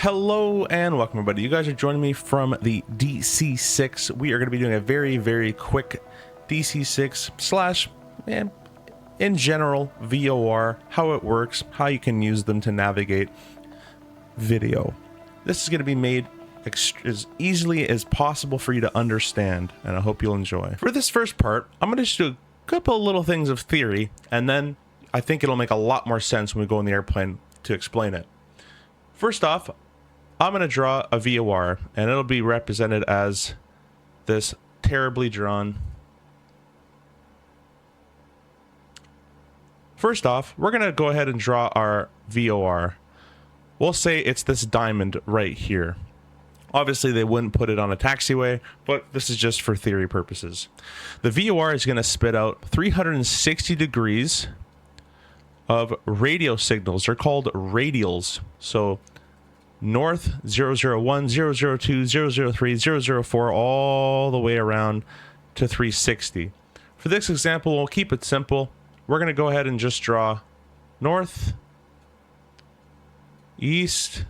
Hello and welcome everybody. You guys are joining me from the DC6. We are going to be doing a very quick DC6 slash, in general, VOR, how it works, how you can use them to navigate video. This is going to be made as easily as possible for you to understand, and I hope you'll enjoy. For this first part, I'm going to just do a couple of little things of theory, and then I think it'll make a lot more sense when we go in the airplane to explain it. First off, I'm going to draw a VOR, and it'll be represented as this terribly drawn. First off, we're going to go ahead and draw our VOR. We'll say it's this diamond right here. Obviously, they wouldn't put it on a taxiway, but this is just for theory purposes. The VOR is going to spit out 360 degrees of radio signals. They're called radials. So north 001, 002, 003, 004, all the way around to 360. For this example, we'll keep it simple. We're going to go ahead and just draw north, east,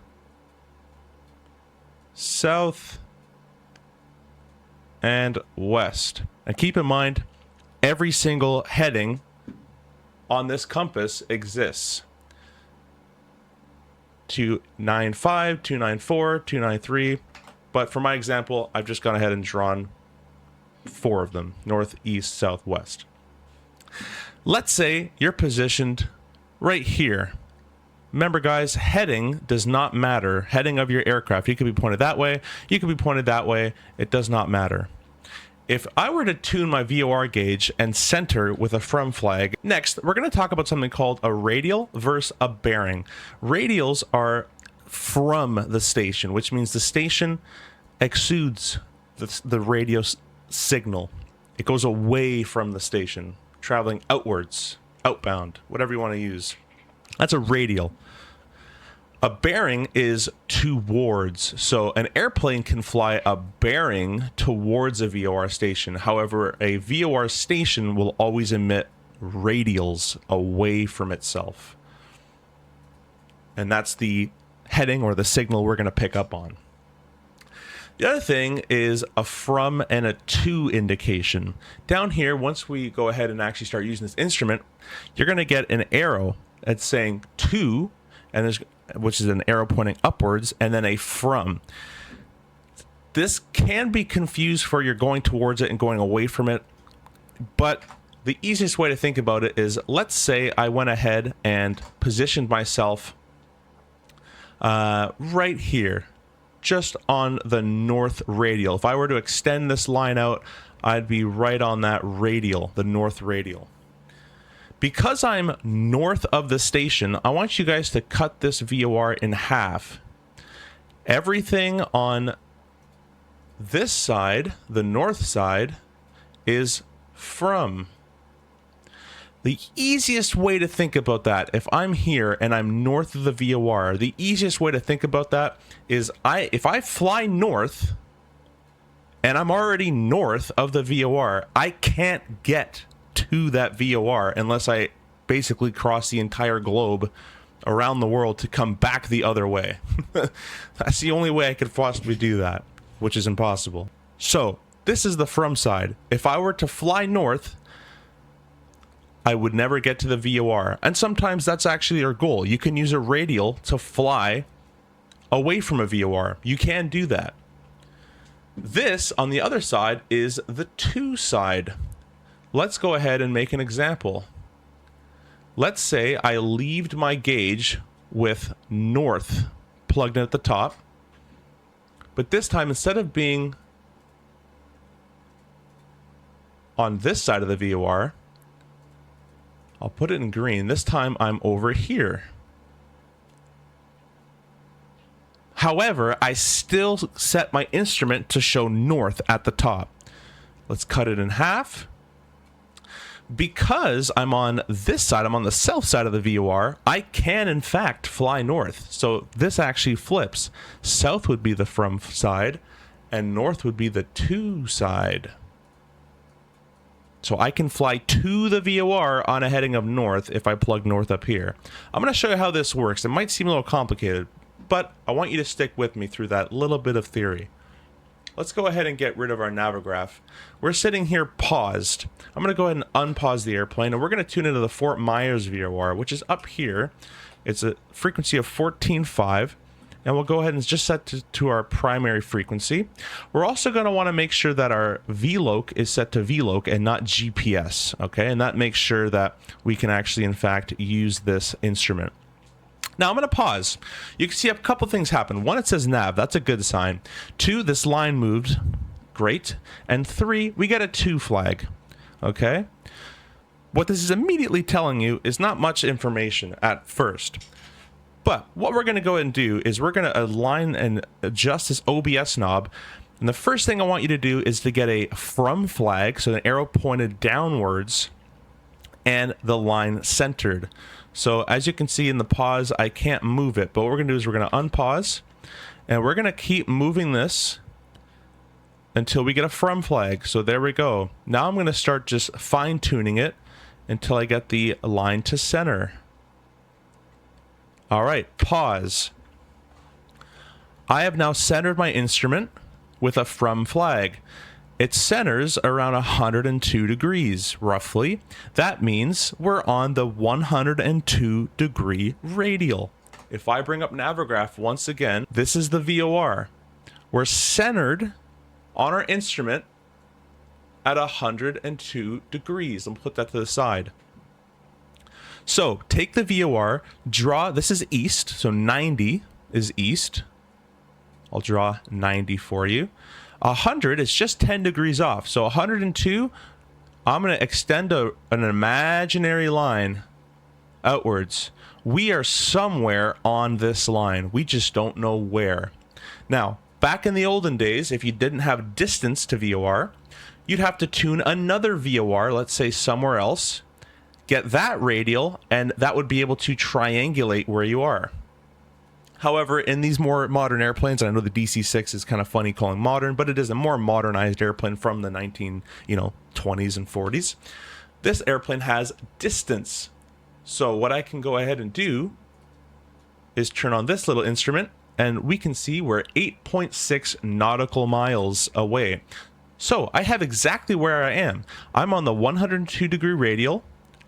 south, and west. And keep in mind, every single heading on this compass exists. 295, 294, 293, but for my example, I've just gone ahead and drawn 4 of them: north, east, south, west. Let's say you're positioned right here. Remember guys, heading does not matter. Heading of your aircraft, you could be pointed that way, you could be pointed that way, it does not matter. If I were to tune my VOR gauge and center with a from flag, next we're going to talk about something called a radial versus a bearing. Radials are from the station, which means the station exudes the radio signal. It goes away from the station, traveling outwards, outbound, whatever you want to use. That's a radial. A bearing is towards. So an airplane can fly a bearing towards a VOR station. However, a VOR station will always emit radials away from itself. And that's the heading or the signal we're going to pick up on. The other thing is a from and a to indication. Down here, once we go ahead and actually start using this instrument, you're going to get an arrow that's saying to, and there's, which is an arrow pointing upwards, and then a from. This can be confused for you're going towards it and going away from it, but the easiest way to think about it is, let's say I went ahead and positioned myself right here, just on the north radial. If I were to extend this line out, I'd be right on that radial, the north radial. Because I'm north of the station, I want you guys to cut this VOR in half. Everything on this side, the north side, is from. The easiest way to think about that, if I'm here and I'm north of the VOR, the easiest way to think about that is if I fly north and I'm already north of the VOR, I can't get to that VOR unless I basically cross the entire globe around the world to come back the other way. That's the only way I could possibly do that, which is impossible. So this is the from side. If I were to fly north, I would never get to the VOR, and sometimes that's actually our goal. You can use a radial to fly away from a VOR. You can do that. This on the other side is the to side. Let's go ahead and make an example. Let's say I leaved my gauge with north plugged in at the top, but this time, instead of being on this side of the VOR, I'll put it in green. This time I'm over here. However, I still set my instrument to show north at the top. Let's cut it in half. Because I'm on this side, I'm on the south side of the VOR, I can in fact fly north. So this actually flips. South would be the from side, and north would be the to side. So I can fly to the VOR on a heading of north if I plug north up here. I'm going to show you how this works. It might seem a little complicated, but I want you to stick with me through that little bit of theory. Let's go ahead and get rid of our navigaph. We're sitting here paused. I'm going to go ahead and unpause the airplane, and we're going to tune into the Fort Myers VOR, which is up here. It's a frequency of 14.5, and we'll go ahead and just set to our primary frequency. We're also going to want to make sure that our VLOC is set to VLOC and not GPS, okay? And that makes sure that we can actually, in fact, use this instrument. Now I'm going to pause. You can see a couple things happen. One, it says nav. That's a good sign. 2, this line moved. Great. And 3, we get a 2 flag. Okay? What this is immediately telling you is not much information at first. But what we're going to go ahead and do is we're going to align and adjust this OBS knob. And the first thing I want you to do is to get a from flag, so an arrow pointed downwards, and the line centered. So as you can see in the pause, I can't move it, but what we're going to do is we're going to unpause, and we're going to keep moving this until we get a from flag. So there we go. Now I'm going to start just fine-tuning it until I get the line to center. All right, pause. I have now centered my instrument with a from flag. It centers around 102 degrees, roughly. That means we're on the 102 degree radial. If I bring up navigaph once again, this is the VOR. We're centered on our instrument at 102 degrees. I'll put that to the side. So take the VOR, draw, this is east, so 90 is east. I'll draw 90 for you. 100 is just 10 degrees off. So 102, I'm going to extend an imaginary line outwards. We are somewhere on this line. We just don't know where. Now, back in the olden days, if you didn't have distance to VOR, you'd have to tune another VOR, let's say somewhere else, get that radial, and that would be able to triangulate where you are. However, in these more modern airplanes, and I know the DC6 is kind of funny calling modern, but it is a more modernized airplane from the 20s and 40s. This airplane has distance. So what I can go ahead and do is turn on this little instrument, and we can see we're 8.6 nautical miles away. So I have exactly where I am. I'm on the 102 degree radial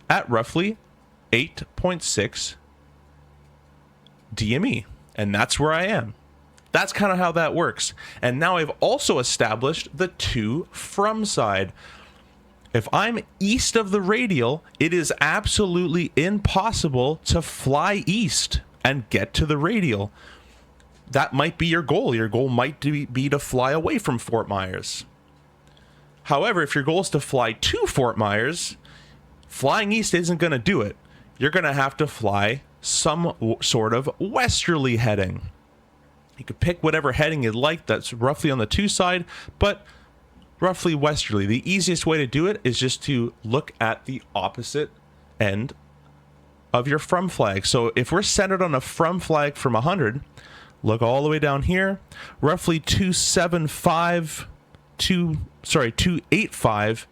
at roughly 8.6 DME. And that's where I am. That's kind of how that works. And now I've also established the to from side. If I'm east of the radial, it is absolutely impossible to fly east and get to the radial. That might be your goal. Your goal might be to fly away from Fort Myers. However, if your goal is to fly to Fort Myers, flying east isn't going to do it. You're going to have to fly some sort of westerly heading. You could pick whatever heading you'd like that's roughly on the to side, but roughly westerly. The easiest way to do it is just to look at the opposite end of your from flag. So if we're centered on a from flag from 100, look all the way down here, roughly 285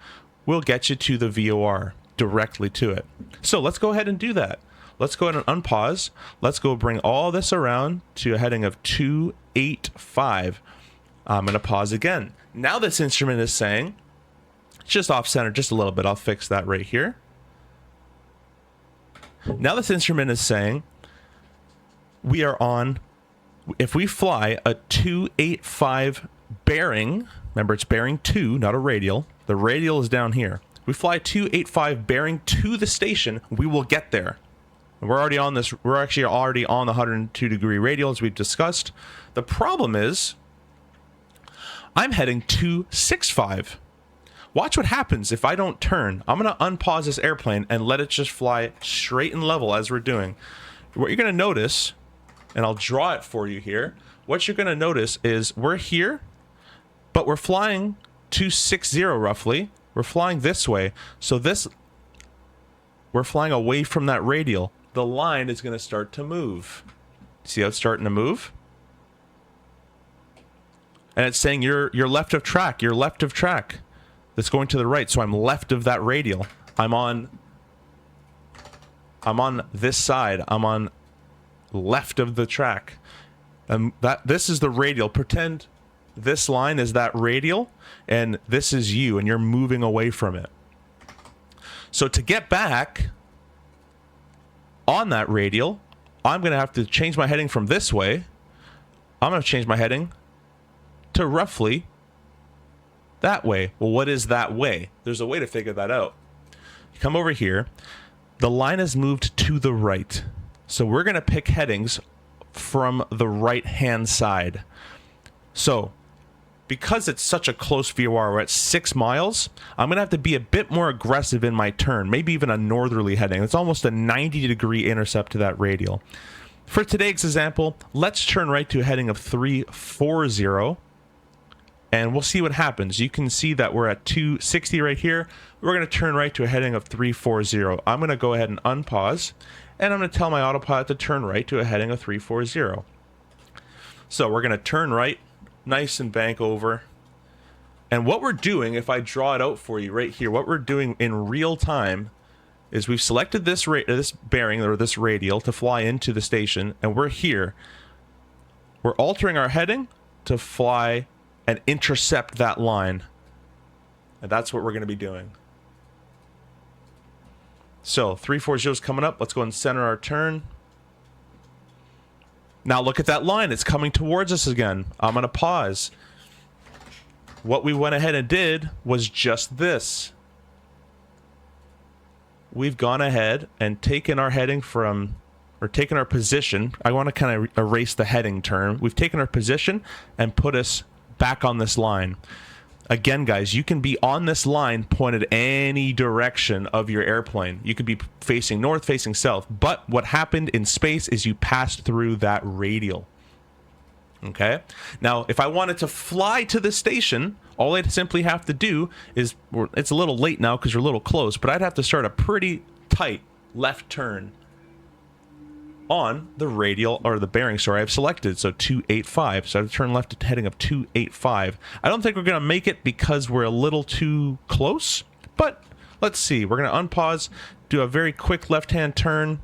will get you to the VOR, directly to it. So let's go ahead and do that. Let's go ahead and unpause. Let's go bring all this around to a heading of 285. I'm going to pause again. Now this instrument is saying, it's just off center just a little bit. I'll fix that right here. Now this instrument is saying we are on, if we fly a 285 bearing, remember it's bearing 2, not a radial. The radial is down here. We fly 285 bearing to the station, we will get there. We're already on this, we're actually already on the 102 degree radial as we've discussed. The problem is, I'm heading 265. Watch what happens if I don't turn. I'm going to unpause this airplane and let it just fly straight and level as we're doing. What you're going to notice, and I'll draw it for you here, what you're going to notice is we're here, but we're flying 260 roughly. We're flying this way. So this, we're flying away from that radial. The line is going to start to move. See how it's starting to move? And it's saying you're left of track. You're left of track. That's going to the right. So I'm left of that radial. I'm on this side. I'm on left of the track. This is the radial. Pretend this line is that radial, and this is you, and you're moving away from it. So to get back on that radial, I'm going to have to change my heading from this way. I'm going to change my heading to roughly that way. Well, what is that way? There's a way to figure that out. You come over here. The line has moved to the right. So we're going to pick headings from the right-hand side. So because it's such a close VOR, we're at 6 miles, I'm going to have to be a bit more aggressive in my turn, maybe even a northerly heading. It's almost a 90-degree intercept to that radial. For today's example, let's turn right to a heading of 340, and we'll see what happens. You can see that we're at 260 right here. We're going to turn right to a heading of 340. I'm going to go ahead and unpause, and I'm going to tell my autopilot to turn right to a heading of 340. So we're going to turn right, nice and bank over. And what we're doing, if I draw it out for you right here, what we're doing in real time is we've selected this bearing or this radial to fly into the station, and we're here. We're altering our heading to fly and intercept that line. And that's what we're going to be doing. So 340 is coming up. Let's go and center our turn. Now look at that line. It's coming towards us again. I'm going to pause. What we went ahead and did was just this. We've gone ahead and taken our heading from, or taken our position. I want to kind of erase the heading term. We've taken our position and put us back on this line. Again, guys, you can be on this line pointed any direction of your airplane. You could be facing north, facing south. But what happened in space is you passed through that radial. Okay? Now, if I wanted to fly to the station, all I'd simply have to do is, it's a little late now because we're a little close, but I'd have to start a pretty tight left turn on the radial, or the bearing, sorry, I've selected, so 285. So I have to turn left to heading of 285. I don't think we're going to make it because we're a little too close, but let's see. We're going to unpause, do a very quick left-hand turn.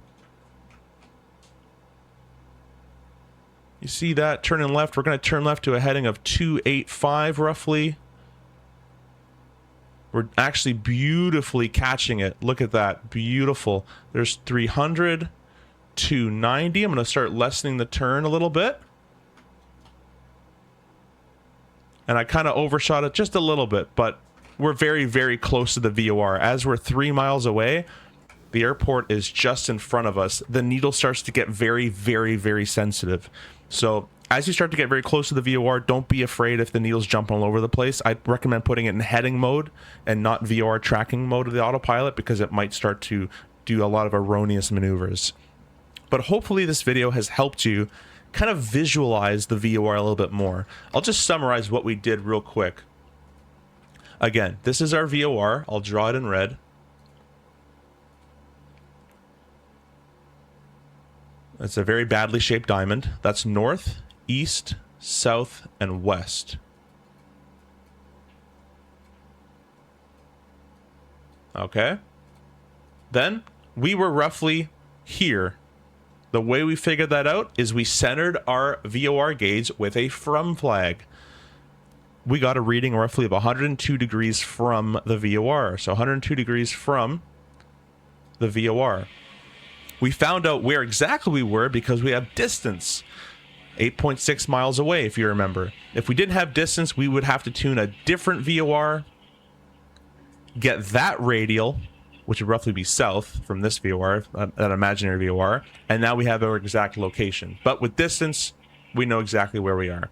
You see that? Turning left. We're going to turn left to a heading of 285, roughly. We're actually beautifully catching it. Look at that. Beautiful. There's 300. 290. I'm going to start lessening the turn a little bit. And I kind of overshot it just a little bit, but we're very, very close to the VOR. As we're 3 miles away, the airport is just in front of us. The needle starts to get very, very, very sensitive. So as you start to get very close to the VOR, don't be afraid if the needle's jumping all over the place. I recommend putting it in heading mode and not VOR tracking mode of the autopilot, because it might start to do a lot of erroneous maneuvers. But hopefully this video has helped you kind of visualize the VOR a little bit more. I'll just summarize what we did real quick. Again, this is our VOR. I'll draw it in red. It's a very badly shaped diamond. That's north, east, south, and west. Okay. Then we were roughly here. The way we figured that out is we centered our VOR gauge with a from flag. We got a reading roughly of 102 degrees from the VOR. So 102 degrees from the VOR. We found out where exactly we were because we have distance. 8.6 miles away, if you remember. If we didn't have distance, we would have to tune a different VOR, get that radial, which would roughly be south from this VOR, that imaginary VOR, and now we have our exact location. But with distance, we know exactly where we are.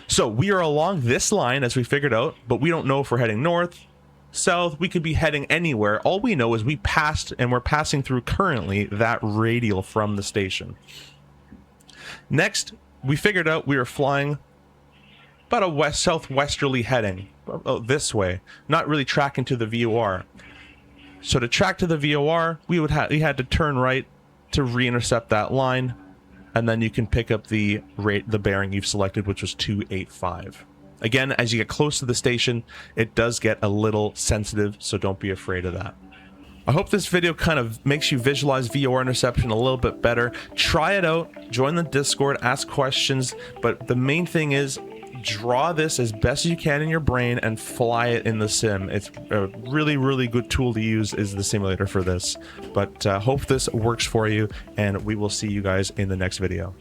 So we are along this line, as we figured out, but we don't know if we're heading north, south. We could be heading anywhere. All we know is we passed, and we're passing through currently, that radial from the station. Next, we figured out we were flying about a southwesterly heading, this way, not really tracking to the VOR. So to track to the VOR, we had to turn right to re-intercept that line, and then you can pick up the bearing you've selected, which was 285. Again, as you get close to the station, it does get a little sensitive, so don't be afraid of that. I hope this video kind of makes you visualize VOR interception a little bit better. Try it out, join the Discord, ask questions, but the main thing is draw this as best as you can in your brain and fly it in the sim. It's a really, really good tool to use is the simulator for this. But hope this works for you, and we will see you guys in the next video.